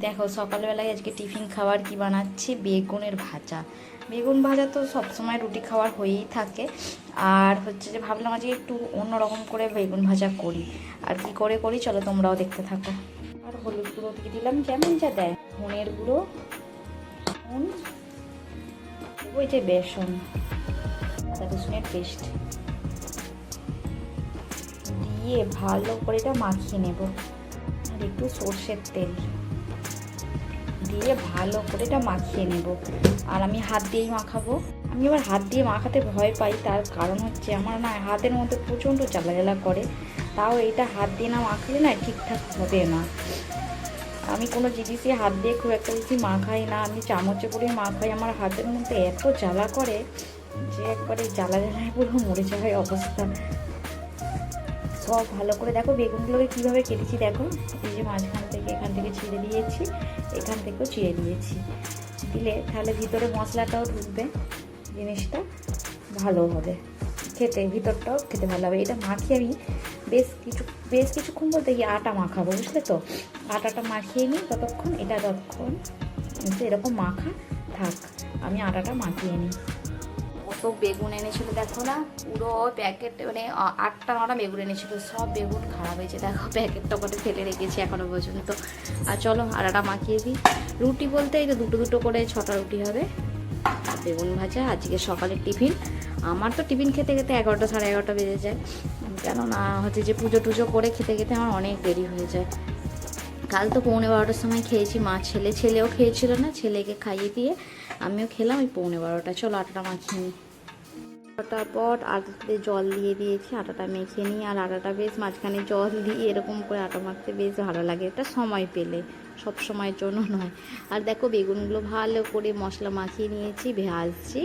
দেখো সকালবেলায় আজকে টিফিন খাবার কি বানাচ্ছি, বেগুনের ভাজা। বেগুন ভাজা তো সবসময় রুটি খাওয়ার হয়েই থাকে, আর হচ্ছে যে ভাবলাম আজকে একটু অন্যরকম করে বেগুন ভাজা করি। আর কি করে করি চলো তোমরাও দেখতে থাকো। আর হলুদ গুঁড়ো দিয়ে দিলাম যেমন যা দেয়, ধনের গুঁড়ো, নুন, ওই যে বেসন, আদা রসুনের পেস্ট দিয়ে ভালো করে এটা মাখিয়ে নেব। আর একটু সর্ষের তেল দিয়ে ভালো করে এটা মাখিয়ে নেব। আর আমি হাত দিয়েই মাখাবো। আমি আবার হাত দিয়ে মাখাতে ভয় পাই, তার কারণ হচ্ছে আমার না হাতের মধ্যে প্রচণ্ড জ্বালা জ্বালা করে। তাও এইটা হাত দিয়ে না মাখলে না ঠিকঠাক হবে না। আমি কোনো জিনিসই হাত দিয়ে খুব একটা বেশি মাখাই না, আমি চামচে করে মাখাই। আমার হাতের মধ্যে এত জ্বালা করে যে একবারে জ্বালা জ্বালায় পুরো মরে যাওয়ার অবস্থা। সব ভালো করে দেখো বেগুনগুলোকে কীভাবে কেটেছি, দেখো এই যে মাঝখান থেকে এখান থেকে ছিঁড়ে দিয়েছি, এখান থেকেও ছিঁড়ে দিয়েছি। দিলে তাহলে ভিতরে মশলাটাও ঢুকবে, জিনিসটা ভালো হবে খেতে, ভিতরটাও খেতে ভালো হবে। এটা মাখিয়ে আমি বেশ কিছুক্ষণ বলতে গিয়ে আটা মাখাবো, বুঝলে তো। আটাটা মাখিয়ে নিই ততক্ষণ, এটা ততক্ষণ এরকম মাখা থাক, আমি আটাটা মাখিয়ে নিই। কত বেগুন এনেছিল দেখো না, পুরো প্যাকেট, মানে 8টা-9টা বেগুন এনেছিল, সব বেগুন খারাপ হয়েছে। দেখো প্যাকেটটা করে ফেলে রেখেছি এখনো পর্যন্ত। আর চলো আটাটা মাখিয়ে দিই। রুটি বলতে এই তো দুটো করে 6টা রুটি হবে। আর বেগুন ভাজা আজকে সকালের টিফিন। আমার তো টিফিন খেতে খেতে 11টা সাড়ে 11টা বেজে যায়, কেননা হচ্ছে যে পুজো টুজো করে খেতে খেতে আমার অনেক দেরি হয়ে যায়। কাল তো 11:15টার সময় খেয়েছি, মা ছেলেও খেয়েছিল না, ছেলেকে খাইয়ে দিয়ে আমিও খেলাম ওই 11:15টা। চলো আটাটা মাখিয়ে নিই। তারপর আটাতে জল দিয়ে দিয়েছি, আটাটা মেখে নিই। আর আটাটা বেশ মাঝখানে জল দিয়ে এরকম করে আটা মাখতে বেশ ভালো লাগে, এটা সময় পেলে, সব সময়ের জন্য নয়। আর দেখো বেগুনগুলো ভালো করে মশলা মাখিয়ে নিয়েছি, ভাজছি।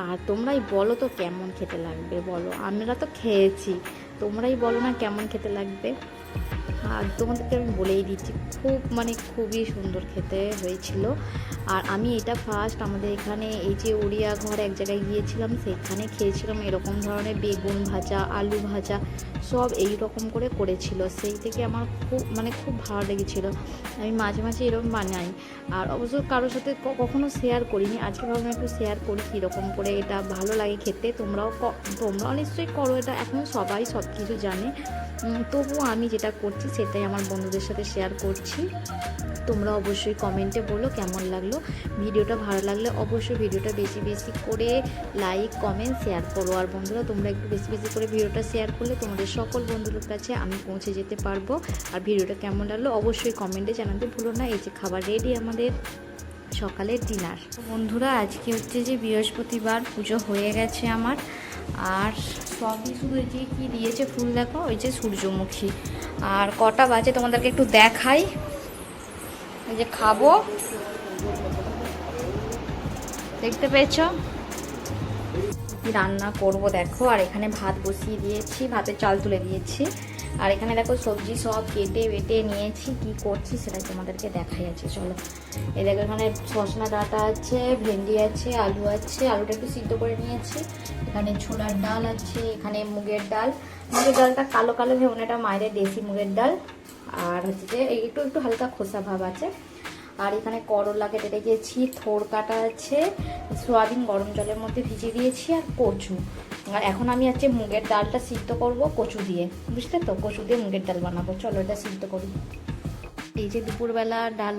আর তোমরাই বলো তো কেমন খেতে লাগবে, বলো। আমরা তো খেয়েছি, তোমরাই বলো না কেমন খেতে লাগবে। আর তোমাদেরকে আমি বলেই দিচ্ছি, খুবই সুন্দর খেতে হয়েছিল। আর আমি এটা ফার্স্ট আমাদের এখানে এই যে উড়িয়া ঘর এক জায়গায় গিয়েছিলাম, সেখানে খেয়েছিলাম এরকম ধরনের বেগুন ভাজা, আলু ভাজা, সব এই রকম করে করেছিল। সেই থেকে আমার খুব ভালো লেগেছিলো। আমি মাঝে মাঝে এরকম বানাই, আর অবশ্য কারোর সাথে কখনো শেয়ার করিনি, আজকে ভাবলাম একটু শেয়ার করি কীরকম করে এটা ভালো লাগে খেতে। তোমরাও নিশ্চয়ই করো এটা, এখন সবাই সব কিছু জানে। তবুও আমি যেটা করছি সেটাই আমার বন্ধুদের সাথে শেয়ার করছি। তোমরা অবশ্যই কমেন্টে বলো কেমন লাগলো। ভিডিওটা ভালো লাগলে অবশ্যই ভিডিওটা বেশি বেশি করে লাইক, কমেন্ট, শেয়ার করো। আর বন্ধুরা তোমরা একটু বেশি বেশি করে ভিডিওটা শেয়ার করলে তোমাদের সকল বন্ধুদের কাছে আমি পৌঁছে যেতে পারবো। আর ভিডিওটা কেমন লাগলো অবশ্যই কমেন্টে জানাতে ভুলো না। এই যে খাবার রেডি আমাদের সকালের ডিনার। বন্ধুরা আজকে হচ্ছে যে বৃহস্পতিবার, পুজো হয়ে গেছে আমার। আর সবই শুধু এই যে কী দিয়েছে ফুল দেখো, ওই যে সূর্যমুখী। আর কটা বাজে তোমাদেরকে একটু দেখাই, এই যে খাবো, দেখতে পেয়েছ কি রান্না করব দেখো। আর এখানে ভাত বসিয়ে দিয়েছি, ভাতের চাল তুলে দিয়েছি। আর এখানে দেখো সবজি সব কেটে বেটে নিয়েছি, কি করছি সেটাই তোমাদেরকে দেখাই আছে। চলো এই দেখো, এখানে সজনা ডাঁটা আছে, ভেন্ডি আছে, আলু আছে, আলুটা একটু সিদ্ধ করে নিয়েছি। এখানে ছোলার ডাল আছে, এখানে মুগের ডালটা কালো কালো ভেবে, এটা মায়ের দেশি মুগের ডাল। আর হচ্ছে যে একটু একটু হালকা খোসা ভাব আছে। আর এখানে করলা কেটে রেখেছি, থোড় কাটা আছে, সয়াবিন গরম জলের মধ্যে ভিজিয়ে দিয়েছি, আর কচু। আর এখন আমি হচ্ছে মুগের ডালটা সিদ্ধ করব কচু দিয়ে, বুঝলে তো, কচু দিয়ে মুগের ডাল বানাবো। চলো এটা সিদ্ধ করি। এই যে দুপুরবেলা ডাল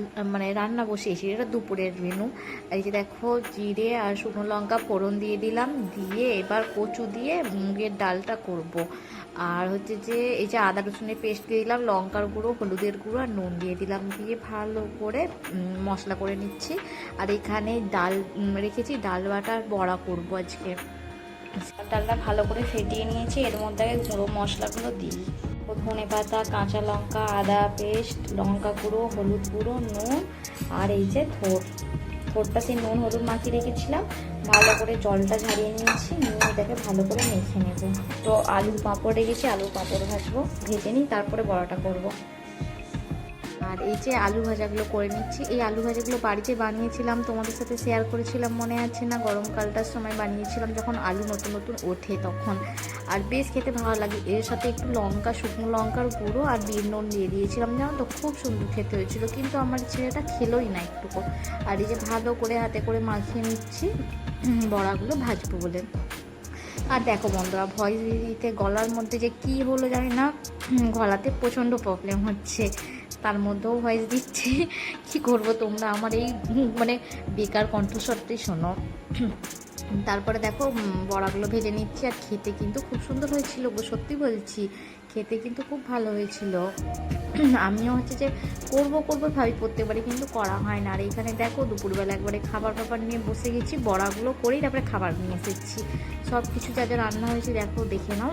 রান্না বসিয়েছি, এটা দুপুরের মেনু। এই যে দেখো জিরে আর শুকনো লঙ্কা ফোড়ন দিয়ে দিলাম, দিয়ে এবার কচু দিয়ে মুগের ডালটা করব। আর হচ্ছে যে এই যে আদা রসুনের পেস্ট দিয়ে দিলাম, লঙ্কার গুঁড়ো, হলুদের গুঁড়ো আর নুন দিয়ে দিলাম, দিয়ে ভালো করে মশলা করে নিচ্ছি। আর এখানে ডাল রেখেছি, ডাল বাটার বড়া করব আজকে। ডালটা ভালো করে ফেটিয়ে নিয়েছি, এর মধ্যে গুঁড়ো মশলাগুলো দিই, ধনে পাতা, কাঁচা লঙ্কা, আদা পেস্ট, লঙ্কা গুঁড়ো, হলুদ গুঁড়ো, নুন, আর এই যে থোড়টা সেই নুন হলুদ মাখিয়ে রেখেছিলাম, ভালো করে জলটা ঝারিয়ে নিয়েছি, নিয়ে এটাকে ভালো করে মেখে নেব। তো আলুর পাঁপড় রেখেছি, আলুর পাঁপড় ভেজে নিই, তারপরে বড়াটা করব। আর এই যে আলু ভাজাগুলো করে নিচ্ছি। এই আলু ভাজাগুলো বাড়িতে বানিয়েছিলাম, তোমাদের সাথে শেয়ার করেছিলাম, মনে আছে না? গরমকালটার সময় বানিয়েছিলাম যখন আলু নতুন নতুন ওঠে তখন। আর বেশ খেতে ভালো লাগে। এর সাথে একটু লঙ্কা, শুকনো লঙ্কার গুঁড়ো আর বিট নুন দিয়ে দিয়েছিলাম, জানো তো খুব সুন্দর খেতে হয়েছিল। কিন্তু আমার ছেলেটা খেলোই না একটুকু। আর এই যে ভালো করে হাতে করে মাখিয়ে নিচ্ছি বড়াগুলো ভাজবো বলে। আর দেখো বন্ধুরা, ভয়েস দিতে গলার মধ্যে যে কি হলো জানি না, গলাতে প্রচণ্ড প্রবলেম হচ্ছে, তার মধ্যেও ভয়েস দিচ্ছি। কি করব, তোমরা আমার এই মানে বেকার কণ্ঠস্বরটাই শোনো। তারপরে দেখো বড়াগুলো ভেজে নিচ্ছি। আর খেতে কিন্তু খুব সুন্দর হয়েছিল গো, সত্যি বলছি, খেতে কিন্তু খুব ভালো হয়েছিল। আমিও হচ্ছে যে করবো ভাবি প্রত্যেকবারই, কিন্তু করা হয় না। আর এইখানে দেখো দুপুরবেলা একবারে খাবার নিয়ে বসে গেছি, বড়াগুলো করেই তারপরে খাবার নিয়ে এসেছি। সব কিছু যা যা রান্না হয়েছে দেখো, দেখে নাও।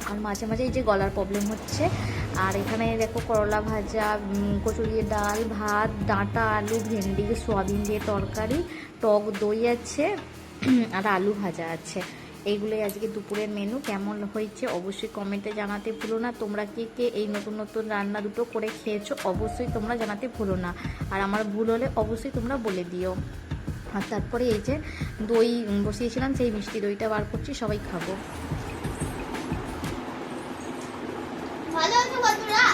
আর মাঝে মাঝে এই যে গলার প্রবলেম হচ্ছে। আর এখানে দেখো করলা ভাজা, কচুরিয়ে ডাল, ভাত, ডাঁটা, আলু, ভেন্ডি, সোয়াবিন দিয়ে তরকারি, টক দই আছে, আর আলু ভাজা আছে। এইগুলোই আজকে দুপুরের মেনু। কেমন হয়েছে অবশ্যই কমেন্টে জানাতে ভুলো না। তোমরা কে এই নতুন নতুন রান্না দুটো করে খেয়েছো অবশ্যই তোমরা জানাতে ভুলো না। আর আমার ভুল হলে অবশ্যই তোমরা বলে দিও। আর তারপরে এই যে দই বসিয়েছিলাম, সেই মিষ্টি দইটা বার করছি, সবাই খাবো। ভালো আছো বন্ধুরা?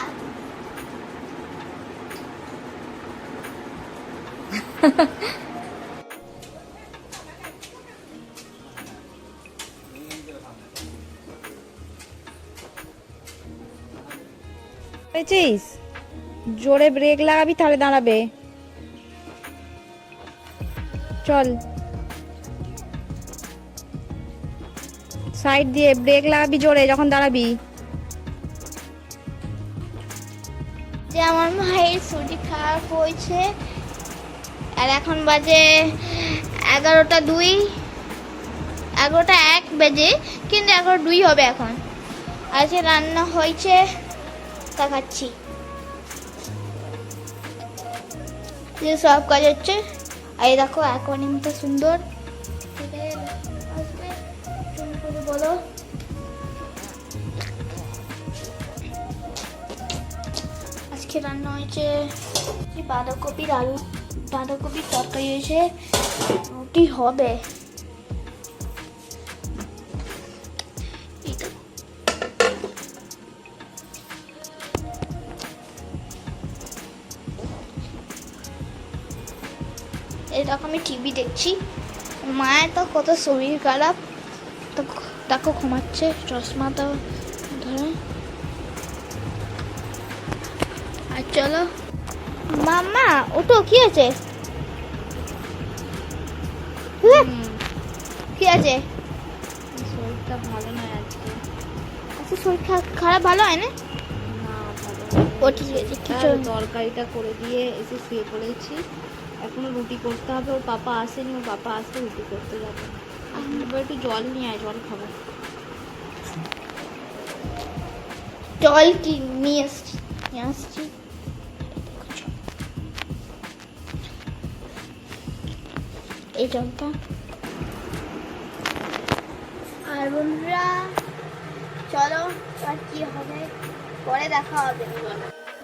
পেয়েছিস? জোরে ব্রেক লাগাবি তাহলে দাঁড়াবে। চল, সাইড দিয়ে ব্রেক লাগাবি জোরে যখন দাঁড়াবি। যে আমার মায়ের শরীর খারাপ হয়েছে, আর এখন বাজে 11:02, 11:01 বাজে, কিন্তু 11:02 হবে এখন। আজকে রান্না হয়েছে, তা খাচ্ছি। যে সব কাজ হচ্ছে। আর এই দেখো অ্যাকোয়ারিয়ামটা সুন্দর আসবে, তুমি করে বলো। আজকে রান্না হয়েছে বাঁধাকপির তরকারি হয়েছে, রুটি হবে। এরকম আমি টিভি দেখছি। মায়ের তো কত শরীর খারাপ, তো তাকে ঘুমাচ্ছে, চশমাটা ধরে। আর চলো মাম্মা ওটো, কি আছে? কি আছে? শরীরটা ভালো নয় আজকে। আচ্ছা, শরীর খারাপ ভালো হয় না? না ভালো ও ঠিক আছে, কিছু তরকারিটা করে দিয়ে এসে শুয়ে পড়েছি। এখনো রুটি করতে হবে, ওর পাপা আসেনি, ওর পাপা আসলে রুটি করতে যাবে। এবার একটু জল নিয়ে আয়, জল খাবো। জল কি নিয়ে আসছি। এই জলটা। আর বন্ধুরা চলো, আর কি হবে পরে দেখা হবে।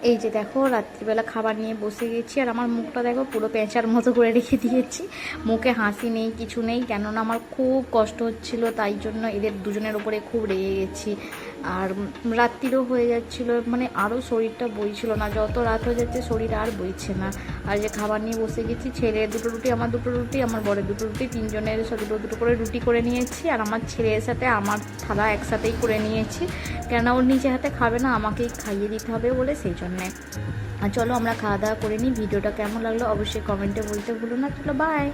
এই যে দেখো রাত্রিবেলা খাবার নিয়ে বসে গেছি। আর আমার মুখটা দেখো পুরো পেঁচার মতো করে রেখে দিয়েছি, মুখে হাসি নেই, কিছু নেই। কেননা আমার খুব কষ্ট হচ্ছিল, তাই জন্য এদের দুজনের ওপরে খুব রেগে গেছি। আর রাত্রিরও হয়ে যাচ্ছিলো, মানে আরও শরীরটা বইছিল না। যত রাত হয়ে যাচ্ছে শরীর আর বইছে না। আর যে খাবার নিয়ে বসে গেছি, ছেলের দুটো রুটি, আমার দুটো রুটি, আমার বরের দুটো রুটি, তিনজনের সাথে দুটো করে রুটি করে নিয়েছি। আর আমার ছেলের সাথে আমার থালা একসাথেই করে নিয়েছি, কেননা ওর নিজে হাতে খাবে না, আমাকেই খাইয়ে দিতে হবে বলে, সেই জন্যে। আর চলো আমরা খাওয়া দাওয়া করে নিই। ভিডিওটা কেমন লাগলো অবশ্যই কমেন্টে বলতে ভুলো না। চলো বাই।